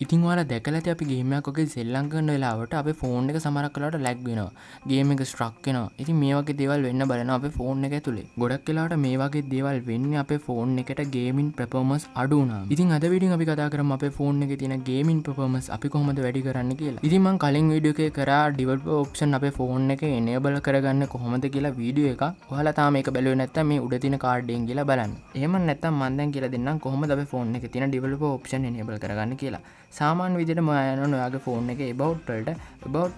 ඉතින් ඔයාලා දැකලා ඇති අපි ගේම් එකක් ඔකේ සෙල්ලම් කරන වෙලාවට අපේ ෆෝන් එක සමහරක් වෙලාවට ලැග් වෙනවා. ගේම් එක ස්ට්‍රක් වෙනවා. ඉතින් මේ වගේ දේවල් වෙන්න බලනවා අපේ ෆෝන් එක ඇතුලේ. ගොඩක් වෙලාවට මේ වගේ දේවල් වෙන්නේ අපේ ෆෝන් එකට ගේමින් පර්ෆෝමන්ස් අඩු වුණාම. ඉතින් අද වීඩියෝෙන් අපි කතා කරමු අපේ ෆෝන් එකේ තියෙන ගේමින් පර්ෆෝමන්ස් අපි කොහොමද වැඩි කරන්නේ කියලා. ඉතින් මම කලින් වීඩියෝ එකේ කරා ඩෙවලොපර් ඔප්ෂන් අපේ ෆෝන් එකේ enable කරගන්න කොහොමද කියලා වීඩියෝ එකක්. ඔයාලා තාම මේක බැලුවේ නැත්නම් මේ උඩ තියෙන කාඩ් එකෙන් ගිහලා බලන්න. එහෙම නැත්නම් මම දැන් කියලා දෙන්නම් කොහොමද අපේ ෆෝන් එකේ තියෙන ඩෙවලොපර් ඔප්ෂන් enable කරගන්න කියලා. සාමාන්‍ය විදිහට මම යනවා ඔයාගේ ෆෝන් එකේ about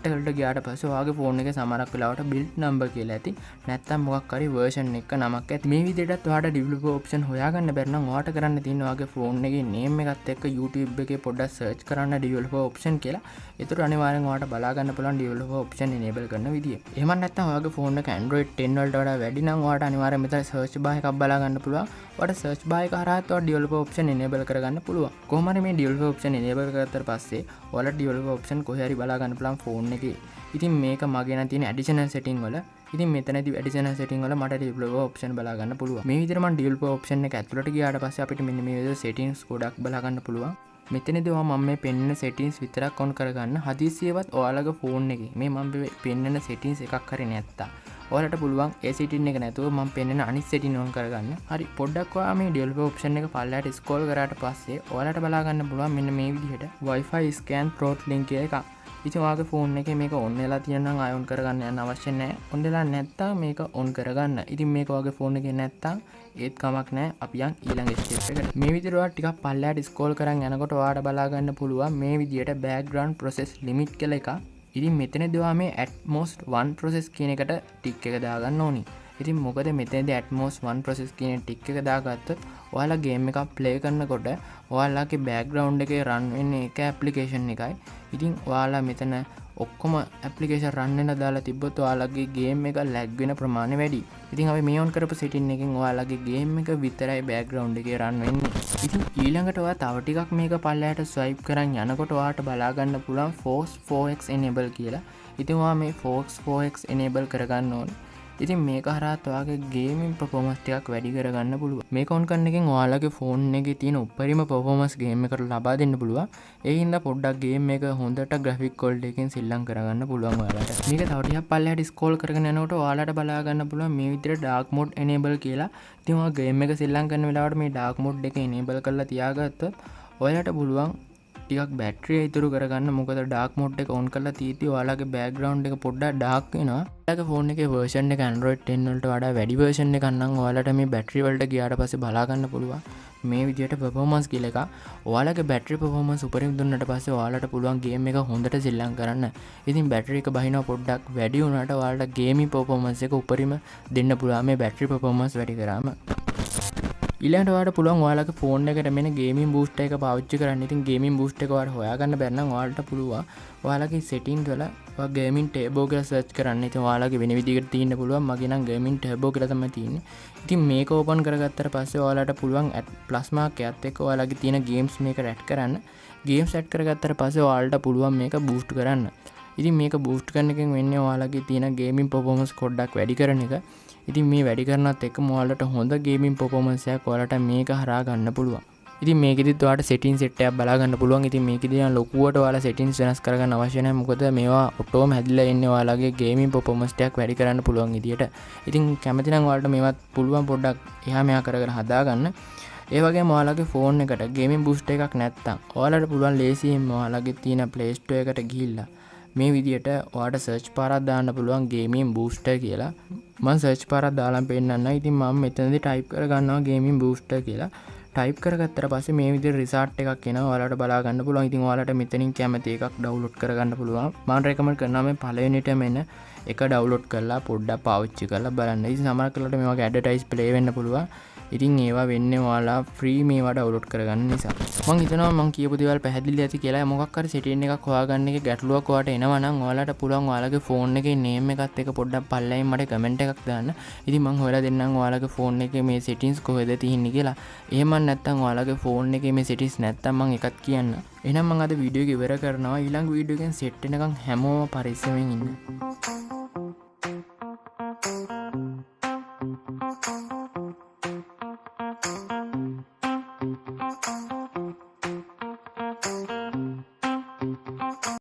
වලට ගියාට පස්සේ ඔයාගේ ෆෝන් එකේ සමහරක් වෙලාවට build number කියලා ඇති. නැත්නම් මොකක් හරි version එක නමක් ඇති. මේ විදිහටත් ඔයාට developer option හොයාගන්න බැරි නම් ඔයාට කරන්න තියෙන්නේ ඔයාගේ ෆෝන් එකේ name එකත් එක්ක YouTube එකේ පොඩ්ඩක් search කරන්න developer option කියලා. ඒතර අනිවාර්යෙන් ඔයාට බලා ගන්න පුළුවන් developer option enable කරන විදිය. එහෙම නැත්නම් ඔයාගේ ෆෝන් එක Android 10 වලට වඩා වැඩි නම් ඔයාට අනිවාර්යෙන් මෙතන search bar එකක් බලා ගන්න පුළුවන්. ඔයාට search bar එක හරහාත් ඔයාට developer option enable කරගන්න පුළුවන්. කොහොම හරි මේ developer option enable කරගත්තට පස්සේ ඔයාලට developer option කොහේ හරි බලා ගන්න පුළුවන් ෆෝන් එකේ. ඉතින් මේක මගේ නම් තියෙන additional setting වල. ඉතින් මෙතනදී additional setting වල මට developer option බලා ගන්න පුළුවන්. මේ විදිහට මම developer option එක ඇතුළට ගියාට පස්සේ අපිට මෙන්න මේ විදිහට settings ගොඩක් බලා ගන්න පුළුවන්. මෙතනදී මම මේ පෙන්වන settings විතරක් on කරගන්න. හදිසියෙවත් ඔයාලගේ ෆෝන් එකේ මේ මම පෙන්වන settings එකක් හරි නැත්තා ඔයාලට පුළුවන් ඒ setting එක නැතුව මම පෙන්වන අනිත් setting on කරගන්න. හරි පොඩ්ඩක් ඔයා මේ developer option එක පල්ලයට scroll කරාට පස්සේ ඔයාලට බලා ගන්න පුළුවන් මෙන්න මේ විදිහට Wi-Fi scan throttling කියලා එකක්. ඉතින් ඔයාගේ ෆෝන් එකේ මේක on වෙලා තියෙනවා නම් ආය on කරගන්න යන්න අවශ්‍ය නැහැ. on වෙලා නැත්තම් මේක on කරගන්න. ඉතින් මේක ඔයාගේ ෆෝන් එකේ නැත්තම් ඒත් කමක් නැහැ. අපි යන් ඊළඟ step එකට. මේ විදිහට ඔයා ටිකක් පල්ලයට scroll කරන් යනකොට ඔයාට බලා ගන්න පුළුවන් මේ විදිහට background process limit කියලා එකක්. ඉතින් මෙතනදී ඔයා මේ at most 1 process කියන එකට ටික් එක දාගන්න ඕනි. ඉතින් මොකද මෙතනදී at most 1 process කියන ටික් එක දාගත්තොත් ඔයාලා ගේම් එකක් ප්ලේ කරනකොට ඔයාලගේ බෑග්ග්‍රවුන්ඩ් එකේ රන් වෙන්නේ එක ඇප්ලිකේෂන් එකයි. ඉතින් ඔයාලා මෙතන ඔක්කොම ඇප්ලිකේෂන් රන් වෙන දාලා තිබ්බොත් ඔයාලගේ ගේම් එක ලැග් වෙන ප්‍රමාණය වැඩි. ඉතින් අපි මේ on කරපු setting එකෙන් ඔයාලගේ ගේම් එක විතරයි බෑග්ග්‍රවුන්ඩ් එකේ රන් වෙන්නේ. ඉතින් ඊළඟට ඔයා තව ටිකක් මේක පල්ලයට swipe කරන් යනකොට ඔයාට බලා ගන්න පුළුවන් force 4x enable කියලා. ඉතින් ඔයා මේ force 4x enable කරගන්න ඕනේ. ඉතින් මේක හරහාත් ඔයාගේ ගේමින් performance ටිකක් වැඩි කරගන්න පුළුවන්. මේක on කරන එකෙන් ඔයාලගේ ෆෝන් එකේ තියෙන උපරිම performance ගේම් එකට ලබා දෙන්න පුළුවන්. ඒ හින්දා පොඩ්ඩක් ගේම් එක හොඳට graphic quality එකෙන් සෙල්ලම් කරගන්න පුළුවන් ඔයාලට. මේක තව ටිකක් පල්ලෙහාට scroll කරගෙන යනකොට ඔයාලට බලා ගන්න පුළුවන් මේ විදිහට dark mode enable කියලා. ඉතින් ඔයා ගේම් එක සෙල්ලම් කරන වෙලාවට මේ dark mode එක enable කරලා තියාගත්තොත් ඔයාලට පුළුවන් ටිකක් බැටරිය ඉතුරු කරගන්න. මොකද ඩාර්ක් මෝඩ් එක ඔන් කරලා තියෙද්දි ඔයාලගේ බෑග්ග්‍රවුන්ඩ් එක පොඩ්ඩක් ඩාර්ක් වෙනවා. ඔයාලගේ ෆෝන් එකේ version එක Android 10 වලට වඩා වැඩි version එකක් නම් ඔයාලට මේ බැටරි වලට ගියාට පස්සේ බලා ගන්න පුළුවන් මේ විදිහට performance කියලා එක. ඔයාලගේ බැටරි performance උපරිම දුන්නට පස්සේ ඔයාලට පුළුවන් ගේම් එක හොඳට සෙල්ලම් කරන්න. ඉතින් බැටරි එක බහිනවා පොඩ්ඩක් වැඩි වුණාට ඔයාලට ගේමින් performance එක උපරිම දෙන්න පුළුවන් මේ බැටරි performance වැඩි කරාම. ඊළඟට ඔයාලට පුළුවන් ඔයාලගේ ෆෝන් එකට මෙන්න ගේමින් බූස්ටර් එක පාවිච්චි කරන්න. ඉතින් ගේමින් බූස්ටර් එක ඔයාලට හොයාගන්න බැරි නම් ඔයාලට පුළුවන් ඔයාලගේ settings වල ඔයා ගේමින් ටර්බෝ කියලා search කරන්න. ඉතින් ඔයාලගේ වෙන විදිහකට තියෙන්න පුළුවන්. මගේ නම් ගේමින් ටර්බෝ කියලා තමයි තියෙන්නේ. ඉතින් මේක ඕපන් කරගත්තට පස්සේ ඔයාලට පුළුවන් ප්ලස් මාක් එකත් එක්ක ඔයාලගේ තියෙන ගේම්ස් මේකට ඇඩ් කරන්න. ගේම්ස් ඇඩ් කරගත්තට පස්සේ ඔයාලට පුළුවන් මේක බූස්ට් කරන්න. ඉතින් මේක බූස්ට් කරන එකෙන් වෙන්නේ ඔයාලගේ තියෙන ගේමින් performance පොඩ්ඩක් වැඩි කරන එක. ඉතින් මේ වැඩි කරනත් එක්කම ඔයාලට හොඳ ගේමින් performance එකක් ඔයාලට මේක හරහා ගන්න පුළුවන්. ඉතින් මේකෙදිත් ඔයාලට settings set එකක් බලා ගන්න පුළුවන්. ඉතින් මේකෙදී නම් ලොකුවට ඔයාලා settings වෙනස් කරගන්න අවශ්‍ය නැහැ. මොකද මේවා ඔටෝම හැදිලා ඉන්නේ ඔයාලගේ ගේමින් performance ටිකක් වැඩි කරන්න පුළුවන් විදියට. ඉතින් කැමති නම් ඔයාලට මේවත් පුළුවන් පොඩ්ඩක් එහා මෙහා කරගෙන හදාගන්න. ඒ වගේම ඔයාලගේ ෆෝන් එකට ගේමින් බූස්ටර් එකක් නැත්නම් ඔයාලට පුළුවන් ලේසියෙන් ඔයාලගේ තියෙන Play Store එකට ගිහිල්ලා මේ විදියට ඔයාලට search පාරක් දාන්න පුළුවන් ගේමින් බූස්ටර් කියලා. මම search පාරක් දාලා පෙන්නන්න. ඉතින් මම මෙතනදී type කර ගන්නවා ගේමින් බූස්ටර් කියලා. type කරගත්තට පස්සේ මේ විදිහට result එකක් එනවා. ඔයාලට බලා ගන්න පුළුවන්. ඉතින් ඔයාලට මෙතනින් කැමති එකක් download කරගන්න පුළුවන්. මම recommend කරනවා මේ පළවෙනිටම එන එක download කරලා පොඩ්ඩක් පාවිච්චි කරලා බලන්න. ඉතින් සමහර කලකට මේ වගේ advertise play වෙන්න පුළුවන්. ඉතින් ඒවා වෙන්නේ ඔයාලා free මේවා download කරගන්න නිසා. මම හිතනවා මම කියපු දේවල් පැහැදිලි ඇති කියලා. මොකක් හරි setting එකක් හොයාගන්න එකේ ගැටලුවක් ඔයාලට එනවා නම් ඔයාලට පුළුවන් ඔයාලගේ phone එකේ name එකත් එක්ක පොඩ්ඩක් පල්ලෙයින් මට comment එකක් දාන්න. ඉතින් මම හොයලා දෙන්නම් ඔයාලගේ phone එකේ මේ settings කොහෙද තියෙන්නේ කියලා. එහෙම නැත්නම් ඔයාලගේ phone එකේ මේ settings නැත්නම් මම එකක් කියන්න. එහෙනම් මම අද වීඩියෝ එක ඉවර කරනවා. ඊළඟ වීඩියෝ එකෙන් set වෙනකන් හැමෝම පරිස්සමෙන් ඉන්න.